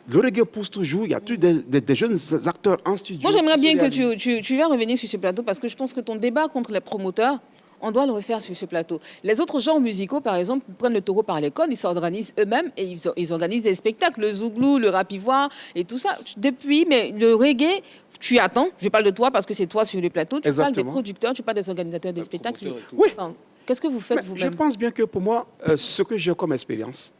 Le reggae pousse toujours. Il y a toujours des jeunes acteurs en studio. Moi, j'aimerais qui bien se que réalisent. tu viennes revenir sur ce plateau parce que je pense que ton débat contre les promoteurs, on doit le refaire sur ce plateau. Les autres genres musicaux, par exemple, prennent le taureau par les cornes, ils s'organisent eux-mêmes et ils organisent des spectacles, le zouglou, le rap ivoire et tout ça. Depuis, mais le reggae, tu attends, je parle de toi parce que c'est toi sur le plateau, tu parles des Exactement. producteurs, tu parles des organisateurs des spectacles. promoteurs et tout. Oui. Enfin, qu'est-ce que vous faites Mais je vous-même? pense bien que pour moi, ce que j'ai comme expérience,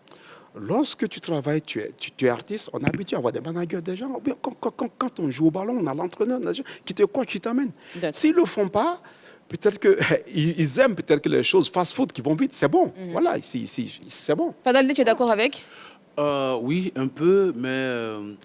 lorsque tu travailles, tu es artiste, on est habitué à avoir des managers, des gens. Ou bien quand on joue au ballon, on a l'entraîneur des gens qui te coach, qui t'amène. D'accord. S'ils ne le font pas, peut-être qu'ils aiment peut-être que les choses fast-food qui vont vite, c'est bon. Voilà, c'est bon. Fadalde, tu es d'accord avec? Oui, un peu, mais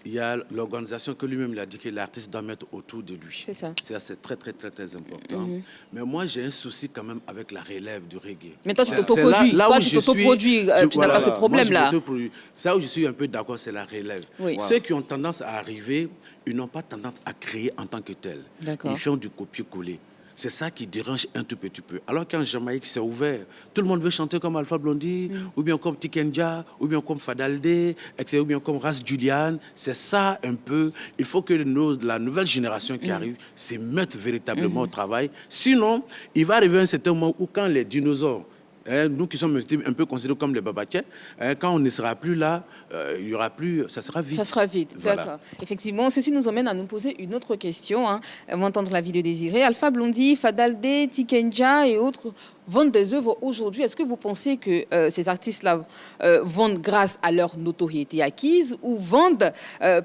il y a l'organisation que lui-même il a dit que l'artiste doit mettre autour de lui. C'est ça. C'est très, très, très, très important. Mais moi, j'ai un souci quand même avec la relève du reggae. Mais toi, tu C'est t'autoproduis. là Toi, où tu je suis- t'autoproduis. Tu n'as pas ce Moi, je problème-là. m'autoproduis. C'est là où je suis un peu d'accord, c'est la relève. Oui. Ceux qui ont tendance à arriver, ils n'ont pas tendance à créer en tant que tel. D'accord. Ils font du copier-coller. C'est ça qui dérange un tout petit peu. Alors qu'en Jamaïque, c'est ouvert. Tout le monde veut chanter comme Alpha Blondy, ou bien comme Tikenja, ou bien comme Fadaldé, ou bien comme Ras Julian. C'est ça un peu. Il faut que la nouvelle génération qui arrive se mette véritablement au travail. Sinon, il va arriver un certain moment où quand les dinosaures, nous qui sommes un peu considérés comme les babatiers, quand on ne sera plus là, il y aura plus, ça sera vite. Ça sera vite, Voilà. d'accord. Effectivement, ceci nous emmène à nous poser une autre question. On va entendre l'avis de Désiré. Alpha Blondy, Fadaldé, Tikenja et autres vendent des œuvres aujourd'hui. Est-ce que vous pensez que ces artistes-là vendent grâce à leur notoriété acquise ou vendent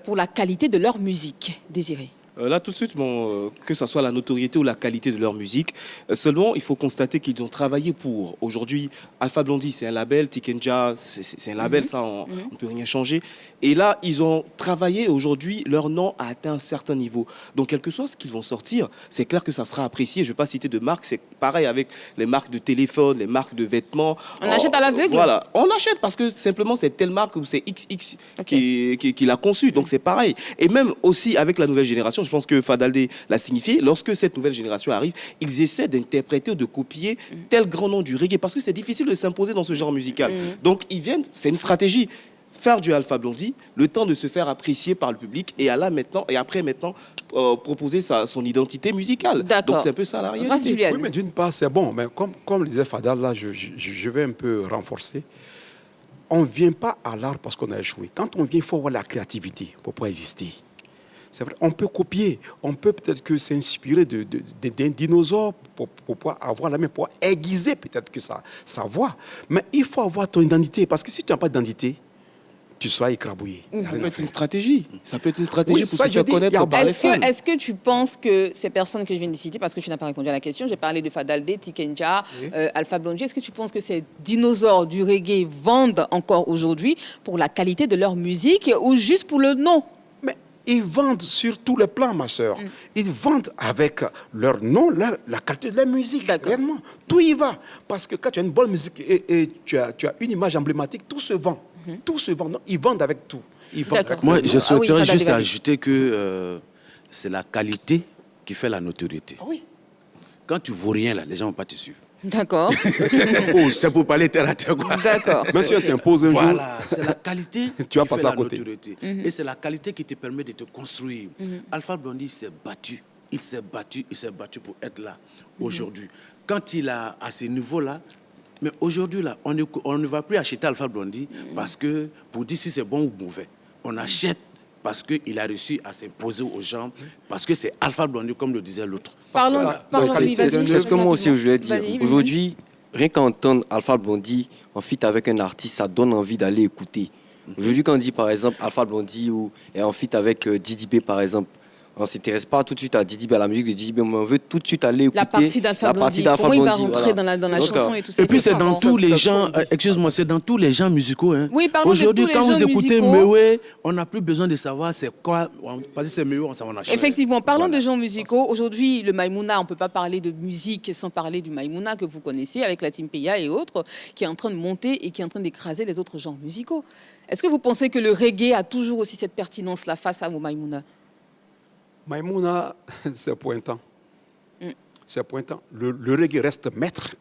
pour la qualité de leur musique? Désiré. Là, tout de suite, que ce soit la notoriété ou la qualité de leur musique, seulement, il faut constater qu'ils ont travaillé pour. Aujourd'hui, Alpha Blondy, c'est un label, Tikenja, c'est un label, ça, on ne peut rien changer. Et là, ils ont travaillé. Aujourd'hui, leur nom a atteint un certain niveau. Donc, quel que soit ce qu'ils vont sortir, c'est clair que ça sera apprécié. Je ne vais pas citer de marques, c'est pareil avec les marques de téléphone, les marques de vêtements. On achète à l'aveugle? Voilà, on achète parce que simplement, c'est telle marque ou c'est XX qui l'a conçu. Donc, c'est pareil. Et même aussi avec la nouvelle génération, je pense que Fadaldé l'a signifié, lorsque cette nouvelle génération arrive, ils essaient d'interpréter ou de copier tel grand nom du reggae parce que c'est difficile de s'imposer dans ce genre musical. Donc, ils viennent, c'est une stratégie. Faire du Alpha Blondy, le temps de se faire apprécier par le public et après maintenant proposer son identité musicale. D'accord. Donc c'est un peu ça la Ras réalité. Julian. Oui, mais d'une part, c'est bon. Mais comme le disait Fadal, là, je vais un peu renforcer. On ne vient pas à l'art parce qu'on a échoué. Quand on vient, il faut avoir la créativité pour pouvoir exister. C'est vrai, on peut copier, on peut peut-être que s'inspirer d'un dinosaure pour pouvoir avoir la main, pour aiguiser peut-être que sa voix. Mais il faut avoir ton identité, parce que si tu n'as pas d'identité, tu seras écrabouillé. Ça peut être une stratégie. Ça peut être une stratégie Oui, pour ça, se je faire dis, connaître il y a- par les fans. Est-ce que tu penses que ces personnes que je viens de citer, parce que tu n'as pas répondu à la question, j'ai parlé de Fadaldé, Tikenja, Alpha Blondy, est-ce que tu penses que ces dinosaures du reggae vendent encore aujourd'hui pour la qualité de leur musique ou juste pour le nom? Mais ils vendent sur tous les plans, ma soeur. Ils vendent avec leur nom, la qualité de la musique. D'accord. Réellement. Tout y va. Parce que quand tu as une bonne musique et tu as une image emblématique, tout se vend. Tout se vend. Non, ils vendent avec tout. Ils vendent D'accord. avec Moi, tout. je souhaiterais Fadal juste Degabi. ajouter que c'est la qualité qui fait la notoriété. Ah oui. Quand tu vaux rien, là, les gens ne vont pas te suivre. D'accord. C'est pour parler terre à terre, quoi. D'accord. Mais si on t'impose un jour, Voilà, c'est la qualité Tu vas qui passer fait à la côté. notoriété. Et c'est la qualité qui te permet de te construire. Alpha Blondy s'est battu. Il s'est battu pour être là aujourd'hui. Quand il a à ce niveau-là, mais aujourd'hui, là, on ne va plus acheter Alpha Blondy parce que, pour dire si c'est bon ou mauvais, on achète parce qu'il a réussi à s'imposer aux gens, parce que c'est Alpha Blondy, comme le disait l'autre. Parlons, lui, C'est vas-y. ce que moi aussi je voulais dire. Vas-y. Aujourd'hui, rien qu'entendre Alpha Blondy en feat avec un artiste, ça donne envie d'aller écouter. Aujourd'hui, quand on dit par exemple Alpha Blondy ou est en feat avec Didi B par exemple, on ne s'intéresse pas tout de suite à Didi B, à la musique de Didi B, mais on veut tout de suite aller écouter La partie d'Alpha Blondy. Comment il va rentrer dans la Donc, chanson et tout ça. Et puis c'est dans tous les ça, gens, excuse-moi, c'est dans tous les gens musicaux. Hein. Oui, parlons de aujourd'hui, tous les quand vous gens écoutez musicaux. Mewé, on n'a plus besoin de savoir c'est quoi. Parce que c'est Mewé, on s'en va en acheter. Effectivement, parlons Voilà. de gens musicaux. Aujourd'hui, le Maïmouna, on ne peut pas parler de musique sans parler du Maïmouna que vous connaissez avec la Team Peya et autres, qui est en train de monter et qui est en train d'écraser les autres genres musicaux. Est-ce que vous pensez que le reggae a toujours aussi cette pertinence-là face à vos Maïmouna? Maïmouna, c'est pointant. C'est pointant. Le reggae reste maître.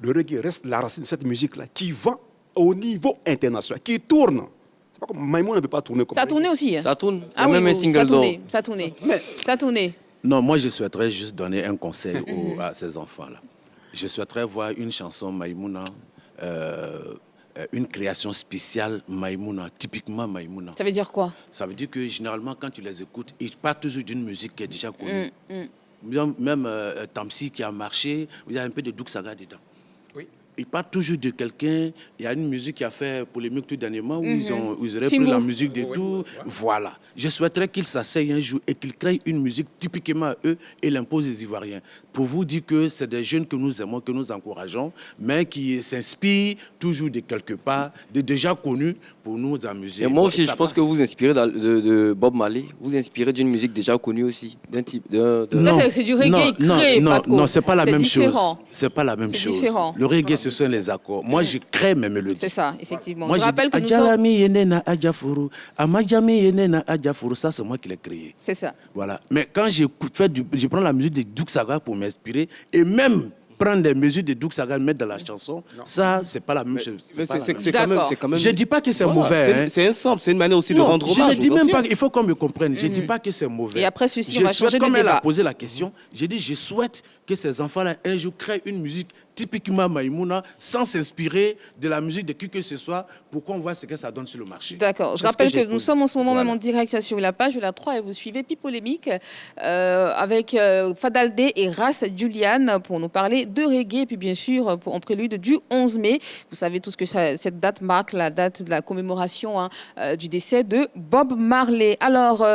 Le reggae reste la racine de cette musique-là qui vend au niveau international, qui tourne. C'est pas comme Maïmouna ne peut pas tourner comme Ça a reggae. tourné aussi. Hein? Ça tourne. Il y a Ah oui, même un oui, single ça a d'or. tourné. Ça a tourné. Mais Ça a tourné. Non, moi, je souhaiterais juste donner un conseil à ces enfants-là. Je souhaiterais voir une chanson Maïmouna, une création spéciale Maïmouna, typiquement Maïmouna. Ça veut dire quoi? Ça veut dire que généralement, quand tu les écoutes, ils partent toujours d'une musique qui est déjà connue. Même Tamsi qui a marché, il y a un peu de Douk Saga dedans. Oui. Ils partent toujours de quelqu'un. Il y a une musique qui a fait polémique tout dernièrement où ils ont repris Fimbo. la musique de tout. Voilà. Je souhaiterais qu'ils s'asseyent un jour et qu'ils créent une musique typiquement à eux et l'imposent aux Ivoiriens. Pour vous dire que c'est des jeunes que nous aimons, que nous encourageons, mais qui s'inspirent toujours de quelque part, de déjà connus pour nous amuser. Et moi aussi, Ça je pense passe. que vous inspirez de Bob Marley. Vous inspirez d'une musique déjà connue aussi, d'un type de... Ça, c'est du reggae créé, Paco. non, c'est pas la C'est même différent. chose. C'est pas la même C'est chose. différent. Le reggae, ce sont les accords. Moi, je crée mes mélodies. C'est ça, effectivement. Moi, je rappelle que nous sommes... Adjalami Yenena Adjafuru, Amadjami Yenena Adjafuru, ça, c'est moi qui l'ai créé. C'est ça. Voilà. Mais quand je prends la musique de Douk Saga pour mes m'inspirer et même prendre des mesures de Doug Sagan, mettre dans la chanson, ça, c'est pas la même chose. C'est quand même. Je dis pas que c'est Voilà, mauvais. Hein. C'est un sample, c'est une manière aussi de Non, rendre je hommage ne dis aux même anciens. pas, il faut qu'on me comprenne, je ne dis pas que c'est mauvais. Et après ceci, on Je va souhaite, changer de comme elle a débat. posé la question, j'ai dit, je souhaite que ces enfants-là, un jour, créent une musique typiquement Maïmouna, sans s'inspirer de la musique de qui que ce soit, pour qu'on voit ce que ça donne sur le marché. D'accord. Je C'est ce rappelle que j'ai nous posé. sommes en ce moment Voilà. même en direct sur la page de la 3 et vous suivez Pi Polémique avec Fadaldé et Ras Julian pour nous parler de reggae et puis bien sûr en prélude du 11 mai. Vous savez tous que cette date marque la date de la commémoration du décès de Bob Marley. Alors,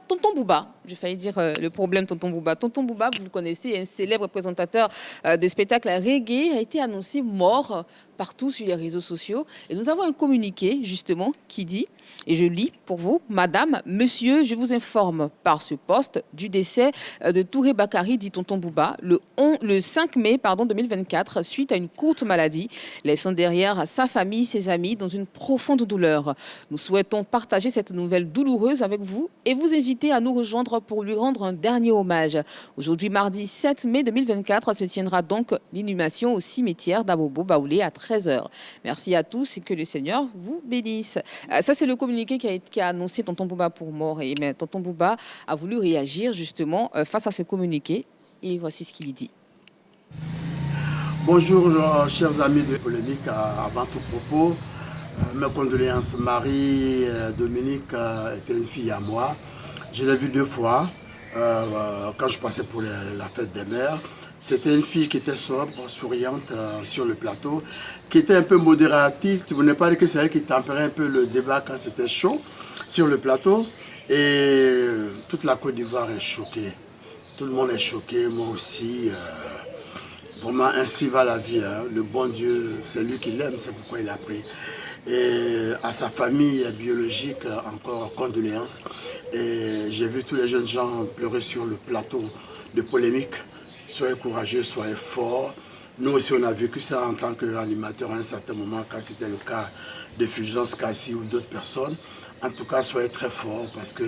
Tonton Booba, j'ai failli dire le problème Tonton Booba. Tonton Booba, vous le connaissez, un célèbre présentateur de spectacles reggae, a été annoncé mort partout sur les réseaux sociaux. Et nous avons un communiqué, justement, qui dit, et je lis pour vous, Madame, Monsieur, je vous informe par ce poste du décès de Touré Bakary, dit Tonton Booba, le 5 mai 2024, suite à une courte maladie, laissant derrière sa famille, ses amis, dans une profonde douleur. Nous souhaitons partager cette nouvelle douloureuse avec vous et vous inviter à nous rejoindre pour lui rendre un dernier hommage. Aujourd'hui, mardi 7 mai 2024, se tiendra donc l'inhumation au cimetière d'Abobo Baoulé à 13h. Merci à tous et que le Seigneur vous bénisse. Ça, c'est le communiqué qui a annoncé Tonton Booba pour mort. Et mais Tonton Booba a voulu réagir justement face à ce communiqué. Et voici ce qu'il y dit. Bonjour, chers amis de Polémique. Avant tout propos, mes condoléances. Marie Dominique était une fille à moi. Je l'ai vue 2 fois quand je passais pour la fête des mères. C'était une fille qui était sobre, souriante sur le plateau, qui était un peu modératrice. Vous n'avez pas dit que c'est elle qui tempérait un peu le débat quand c'était chaud sur le plateau. Et toute la Côte d'Ivoire est choquée. Tout le monde est choqué, moi aussi. Vraiment, ainsi va la vie. Hein. Le bon Dieu, c'est lui qui l'aime, c'est pourquoi il a pris. Et à sa famille biologique, encore condoléances. Et j'ai vu tous les jeunes gens pleurer sur le plateau de Polémique. Soyez courageux, soyez forts. Nous aussi, on a vécu ça en tant qu'animateur à un certain moment, quand c'était le cas de Fulgence Cassi ou d'autres personnes. En tout cas, soyez très forts parce que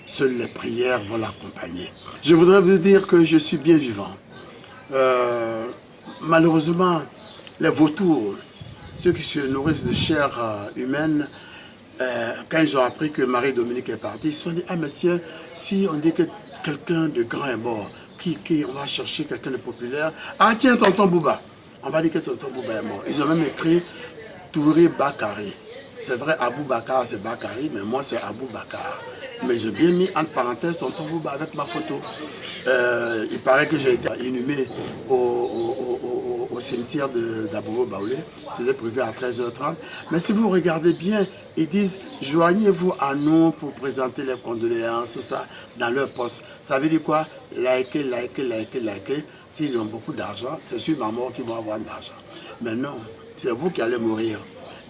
seules les prières vont l'accompagner. Je voudrais vous dire que je suis bien vivant. Malheureusement, les vautours, ceux qui se nourrissent de chair humaine, quand ils ont appris que Marie-Dominique est partie, ils se sont dit, ah mais tiens, si on dit que quelqu'un de grand est mort, on va chercher quelqu'un de populaire. Ah tiens, Tonton Booba. On va dire que Tonton Booba est mort. Ils ont même écrit Touré Bakary. C'est vrai, Abou Bakar, c'est Bakary, mais moi, c'est Abou Bakar. Mais j'ai bien mis entre parenthèses Tonton Booba avec ma photo. Il paraît que j'ai été inhumé au cimetière d'Abobo Baoulé. C'était prévu à 13h30. Mais si vous regardez bien, ils disent joignez-vous à nous pour présenter les condoléances, tout ça, dans leur poste. Ça veut dire quoi? Likez. S'ils ont beaucoup d'argent, c'est sur ma mort qu'ils vont avoir de l'argent. Mais non, c'est vous qui allez mourir.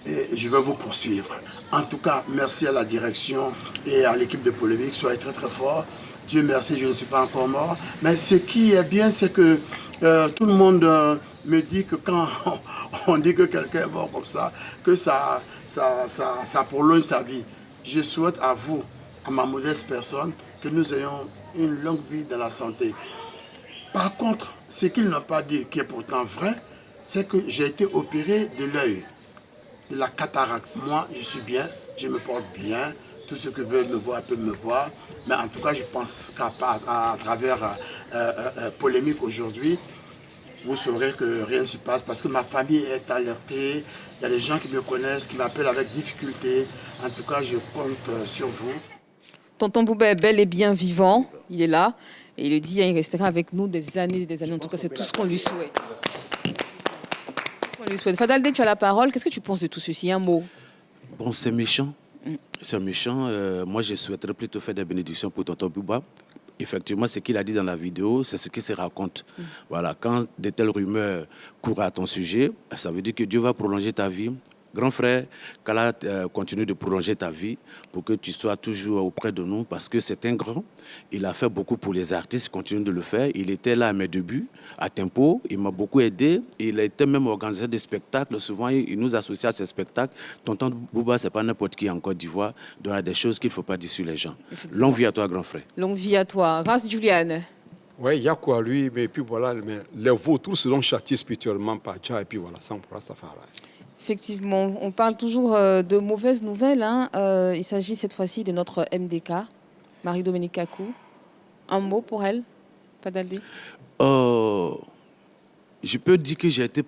Et je vais vous poursuivre. En tout cas, merci à la direction et à l'équipe de Polémique. Soyez très très forts. Dieu merci, je ne suis pas encore mort. Mais ce qui est bien, c'est que tout le monde me dit que quand on dit que quelqu'un est mort comme ça, que ça prolonge sa vie. Je souhaite à vous, à ma modeste personne, que nous ayons une longue vie dans la santé. Par contre, ce qu'ils n'ont pas dit, qui est pourtant vrai, c'est que j'ai été opéré de l'œil, de la cataracte. Moi, je suis bien, je me porte bien. Tous ceux qui veulent me voir peuvent me voir. Mais en tout cas, je pense qu'à travers Polémique aujourd'hui, vous saurez que rien ne se passe parce que ma famille est alertée. Il y a des gens qui me connaissent, qui m'appellent avec difficulté. En tout cas, je compte sur vous. Tonton Booba est bel et bien vivant. Il est là. Et il le dit, il restera avec nous des années et des années. En tout cas, c'est tout ce qu'on lui souhaite. On lui souhaite. Fadaldé, tu as la parole. Qu'est-ce que tu penses de tout ceci? Un mot. Bon, c'est méchant. C'est méchant. Moi, je souhaiterais plutôt faire des bénédictions pour Tonton Booba. Effectivement, ce qu'il a dit dans la vidéo, c'est ce qui se raconte. Voilà, quand de telles rumeurs courent à ton sujet, ça veut dire que Dieu va prolonger ta vie. Grand frère, qu'Allah continue de prolonger ta vie pour que tu sois toujours auprès de nous parce que c'est un grand. Il a fait beaucoup pour les artistes, il continue de le faire. Il était là à mes débuts, à Tempo. Il m'a beaucoup aidé. Il a été même organisateur de spectacles. Souvent, il nous associe à ces spectacles. Tonton Booba, ce n'est pas n'importe qui en Côte d'Ivoire. Donc, il y a des choses qu'il ne faut pas dire sur les gens. Longue vie à toi, grand frère. Longue vie à toi. Ras Juliane. Oui, il y a quoi lui, mais puis voilà, mais les vautours seront châtiés spirituellement par Jah, et puis voilà, ça on pourra Rastafari. Effectivement, on parle toujours de mauvaises nouvelles, hein. Il s'agit cette fois-ci de notre MDK, Marie-Dominique Kakou. Un mot pour elle, Fadaldé? Je peux dire que j'ai été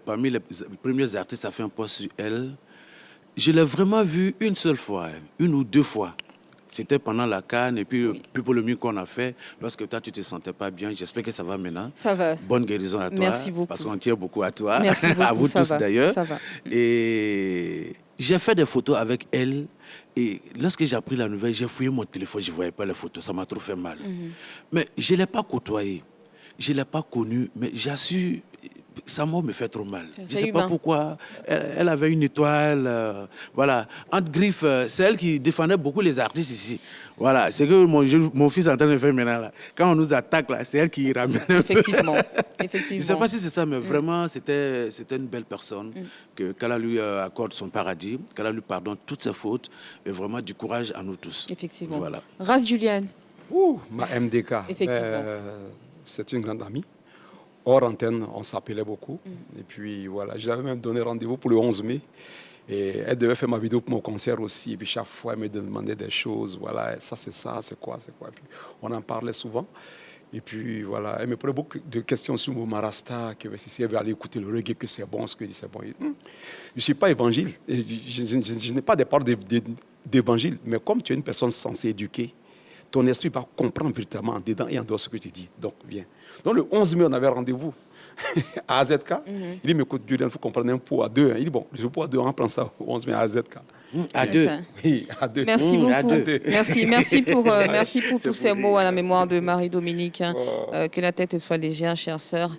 parmi les premiers artistes à faire un post sur elle. Je l'ai vraiment vue une seule fois, une ou deux fois. C'était pendant la CAN et puis, puis pour le mieux qu'on a fait, lorsque toi tu te sentais pas bien, j'espère que ça va maintenant. Ça va. Bonne guérison à toi. Merci beaucoup. Parce qu'on tient beaucoup à toi. Merci beaucoup. À vous ça tous va, d'ailleurs. ça va. Et j'ai fait des photos avec elle. Et lorsque j'ai appris la nouvelle, j'ai fouillé mon téléphone, je ne voyais pas les photos. Ça m'a trop fait mal. Mais je ne l'ai pas côtoyée. Je ne l'ai pas connue. Mais j'ai su. Sa mort me fait trop mal. Je ne sais pas pourquoi. Elle avait une étoile. Voilà. Entre griffes, c'est elle qui défendait beaucoup les artistes ici. Voilà. C'est que mon fils est en train de faire maintenant. Là. Quand on nous attaque, c'est elle qui ramène. Effectivement. Je ne sais pas si c'est ça, mais vraiment, c'était une belle personne. Qu'Allah lui accorde son paradis, qu'Allah lui pardonne toutes ses fautes. Et vraiment du courage à nous tous. Effectivement. Voilà. Ras Juliane. Ouh, ma MDK. Effectivement. C'est une grande amie. Hors antenne, on s'appelait beaucoup. Et puis voilà, je l'avais même donné rendez-vous pour le 11 mai. Et elle devait faire ma vidéo pour mon concert aussi. Et puis chaque fois, elle me demandait des choses. Voilà, ça, c'est quoi, c'est quoi. Et puis, on en parlait souvent. Et puis voilà, elle me posait beaucoup de questions sur mon Marasta, que si elle veut aller écouter le reggae, que c'est bon, ce que c'est bon. Je ne suis pas évangile. Et je n'ai pas des paroles d'évangile. Mais comme tu es une personne censée éduquer, ton esprit va comprendre véritablement en dedans et en dehors ce que tu dis. Donc, viens. Donc, le 11 mai, on avait rendez-vous à AZK. Il dit, mais écoute, Julien, il faut comprendre un pot à deux. Il dit, bon, le pot à deux, on prend ça au 11 mai à AZK. À deux. Oui, à deux. Merci beaucoup. À deux. Merci pour tous ces mots à la mémoire de Marie-Dominique. Que la tête soit légère, chère sœur.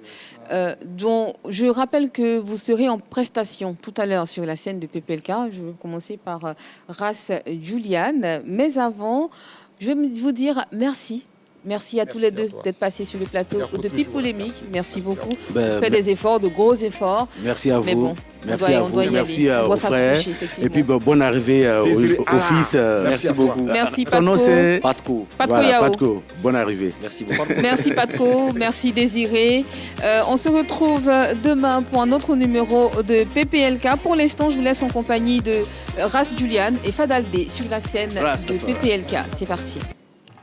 Dont je rappelle que vous serez en prestation tout à l'heure sur la scène de PPLK. Je vais commencer par Ras Juliane. Mais avant, je vais vous dire merci. Merci à tous les deux d'être passés sur le plateau de Pipe Polémique. Merci beaucoup. Vous faites des efforts, de gros efforts. Merci à vous. Mais bon, merci à vous. Merci aux frères. Et puis bonne arrivée au fils. Merci beaucoup. Merci Ton nom Patko. c'est Patko. Patko Yao. Patko. Bonne arrivée. Merci beaucoup. Merci Patko, merci Désiré. On se retrouve demain pour un autre numéro de PPLK. Pour l'instant, je vous laisse en compagnie de Ras Juliane et Fadaldé sur la scène de PPLK. C'est parti.